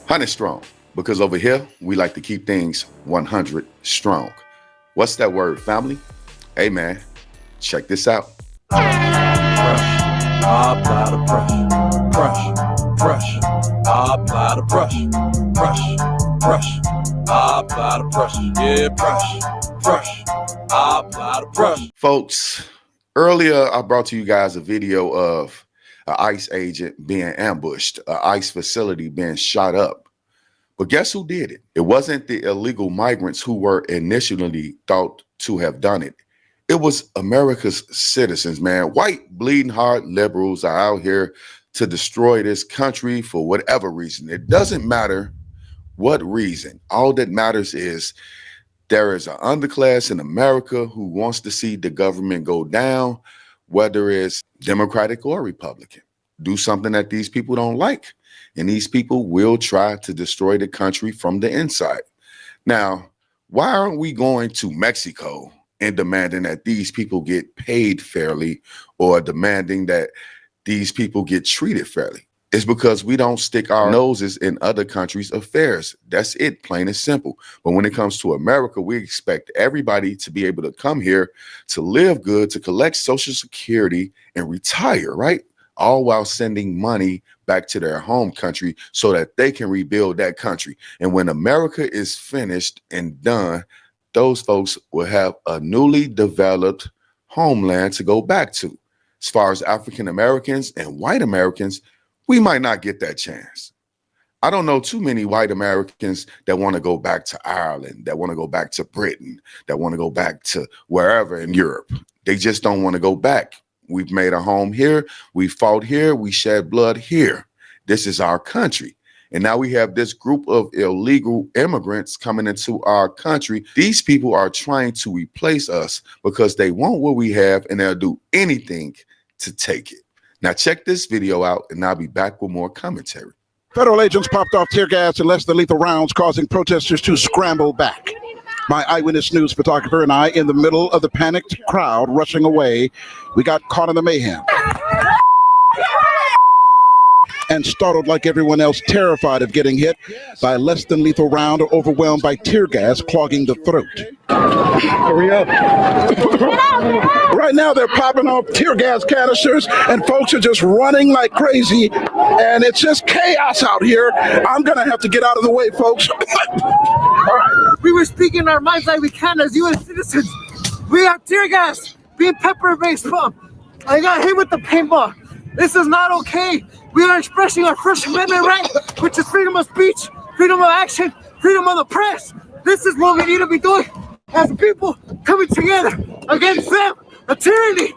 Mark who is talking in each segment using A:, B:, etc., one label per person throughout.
A: 100 strong, because over here, we like to keep things 100 strong. What's that word, family? Hey, man, check this out.
B: Apply the pressure, apply the pressure, apply the pressure, yeah, pressure, apply the pressure.
A: Folks, earlier I brought to you guys a video of an ICE agent being ambushed, an ICE facility being shot up. But guess who did it? It wasn't the illegal migrants who were initially thought to have done it. It was America's citizens, man. White, bleeding heart liberals are out here to destroy this country for whatever reason. It doesn't matter what reason. All that matters is there is an underclass in America who wants to see the government go down, whether it's Democratic or Republican. Do something that these people don't like. And these people will try to destroy the country from the inside. Now, why aren't we going to Mexico and demanding that these people get paid fairly, or demanding that these people get treated fairly? It's because we don't stick our noses in other countries' affairs. That's it, plain and simple. But when it comes to America, we expect everybody to be able to come here, to live good, to collect Social Security and retire, right? All while sending money back to their home country so that they can rebuild that country. And when America is finished and done, those folks will have a newly developed homeland to go back to. As far as African Americans and white Americans, we might not get that chance. I don't know too many white Americans that want to go back to Ireland, that want to go back to Britain, that want to go back to wherever in Europe. They just don't want to go back. We've made a home here. We fought here. We shed blood here. This is our country. And now we have this group of illegal immigrants coming into our country. These people are trying to replace us because they want what we have, and they'll do anything to take it. Now check this video out, and I'll be back with more commentary.
C: Federal agents popped off tear gas and less than lethal rounds, causing protesters to scramble back. My Eyewitness News photographer and I, in the middle of the panicked crowd rushing away, we got caught in the mayhem. And startled like everyone else, terrified of getting hit by a less than lethal round or overwhelmed by tear gas clogging the throat. Hurry up. Right now they're popping off tear gas canisters and folks are just running like crazy, and it's just chaos out here. I'm gonna have to get out of the way, folks.
D: We were speaking our minds like we can as U.S. citizens. We have tear gas, being pepper-based bomb. I got hit with the paintball. This is not okay. We are expressing our First Amendment right, which is freedom of speech, freedom of action, freedom of the press. This is what we need to be doing as people coming together against them, the tyranny.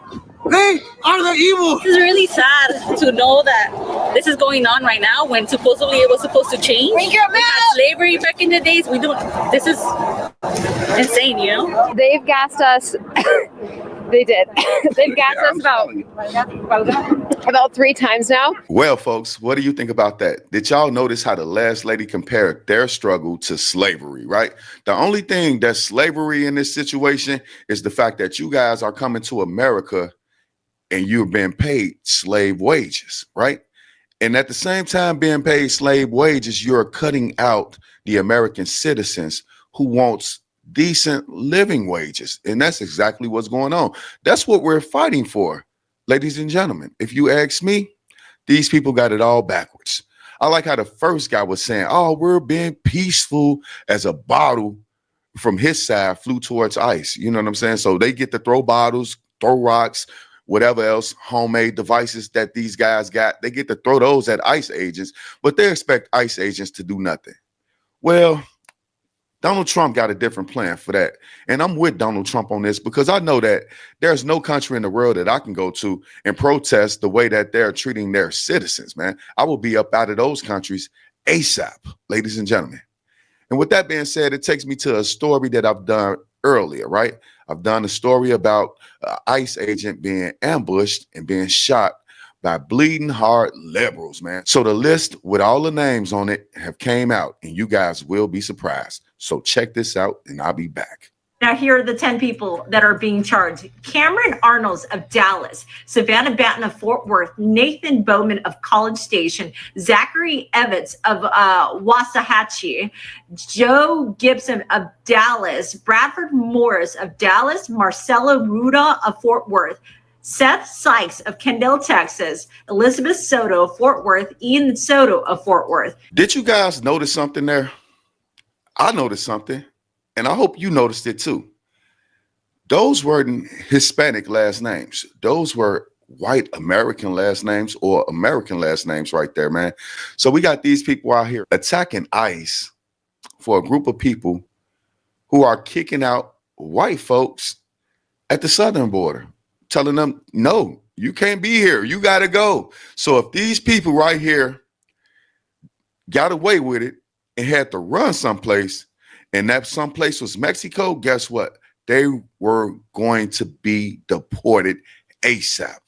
D: They are the evil.
E: It's really sad to know that this is going on right now when supposedly it was supposed to change. We had slavery back in the days. We don't. This is insane, you know?
F: They've gassed us. They did. They've gassed us about 3 times now.
A: Well, folks, what do you think about that? Did y'all notice how the last lady compared their struggle to slavery, right? The only thing that's slavery in this situation is the fact that you guys are coming to America and you're being paid slave wages, right? And at the same time being paid slave wages, you're cutting out the American citizens who wants decent living wages. And that's exactly what's going on. That's what we're fighting for, ladies and gentlemen. If you ask me, these people got it all backwards. I like how the first guy was saying, oh, we're being peaceful, as a bottle from his side flew towards ICE. You know what I'm saying? So they get to throw bottles, throw rocks, whatever else, homemade devices that these guys got. They get to throw those at ICE agents, but they expect ICE agents to do nothing. Well, Donald Trump got a different plan for that. And I'm with Donald Trump on this because I know that there's no country in the world that I can go to and protest the way that they're treating their citizens, man. I will be up out of those countries ASAP, ladies and gentlemen. And with that being said, it takes me to a story that I've done earlier, right? I've done a story about an ICE agent being ambushed and being shot by bleeding heart liberals, man. So the list with all the names on it have came out, and you guys will be surprised. So check this out, and I'll be back.
G: Now, here are the 10 people that are being charged. Cameron Arnolds of Dallas, Savannah Batten of Fort Worth, Nathan Bowman of College Station, Zachary Evans of Waxahachie, Joe Gibson of Dallas, Bradford Morris of Dallas, Marcelo Ruda of Fort Worth, Seth Sykes of Kendall, Texas, Elizabeth Soto of Fort Worth, Ian Soto of Fort Worth.
A: Did you guys notice something there? I noticed something, and I hope you noticed it too. Those weren't Hispanic last names. Those were white American last names or American last names right there, man. So we got these people out here attacking ICE for a group of people who are kicking out white folks at the southern border, telling them, no, you can't be here. You got to go. So if these people right here got away with it and had to run someplace, and that someplace was Mexico, guess what? They were going to be deported ASAP.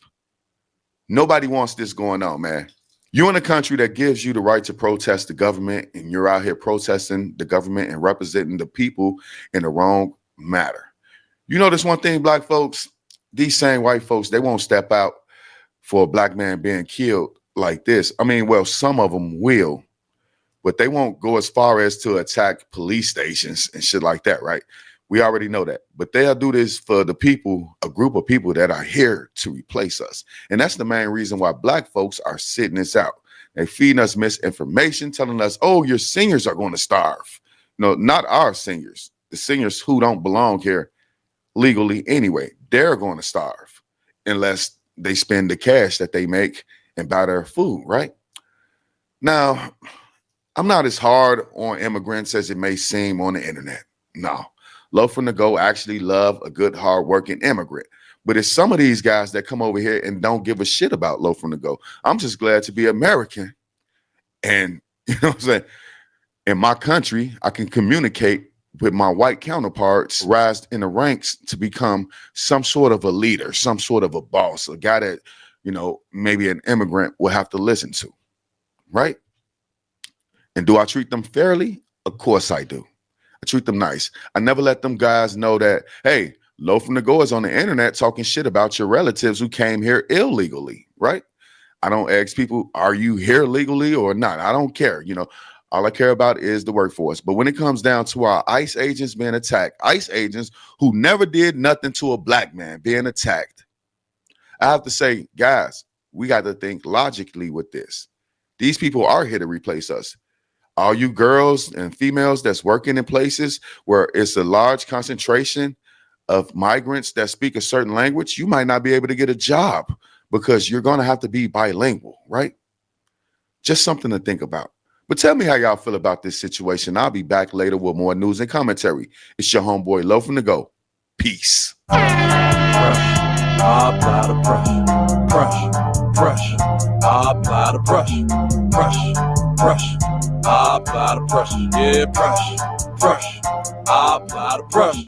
A: Nobody wants this going on, man. You're in a country that gives you the right to protest the government, and you're out here protesting the government and representing the people in the wrong matter. You know this one thing, black folks, these same white folks, they won't step out for a black man being killed like this. I mean, well, some of them will, but they won't go as far as to attack police stations and shit like that, right? We already know that. But they'll do this for the people, a group of people that are here to replace us. And that's the main reason why black folks are sitting this out. They feeding us misinformation, telling us, oh, your seniors are going to starve. No, not our seniors. The seniors who don't belong here legally anyway, they're going to starve unless they spend the cash that they make and buy their food, right? Now, I'm not as hard on immigrants as it may seem on the internet. No, Low from the Go actually love a good, hardworking immigrant. But it's some of these guys that come over here and don't give a shit about Low from the Go. I'm just glad to be American. And, you know what I'm saying? In my country, I can communicate with my white counterparts, rise in the ranks to become some sort of a leader, some sort of a boss, a guy that, you know, maybe an immigrant will have to listen to, right? And do I treat them fairly? Of course I do. I treat them nice. I never let them guys know that, hey, Low from the Go is on the internet talking shit about your relatives who came here illegally, right? I don't ask people, are you here legally or not? I don't care, you know. All I care about is the workforce. But when it comes down to our ICE agents being attacked, ICE agents who never did nothing to a black man being attacked, I have to say, guys, we got to think logically with this. These people are here to replace us. All you girls and females that's working in places where it's a large concentration of migrants that speak a certain language, you might not be able to get a job because you're going to have to be bilingual, right? Just something to think about. But tell me how y'all feel about this situation. I'll be back later with more news and commentary. It's your homeboy Low from the Go. Peace.
B: Pressure, I apply the pressure. Pressure, I apply the pressure. Pressure, I apply the pressure. Yeah, pressure, I apply the pressure.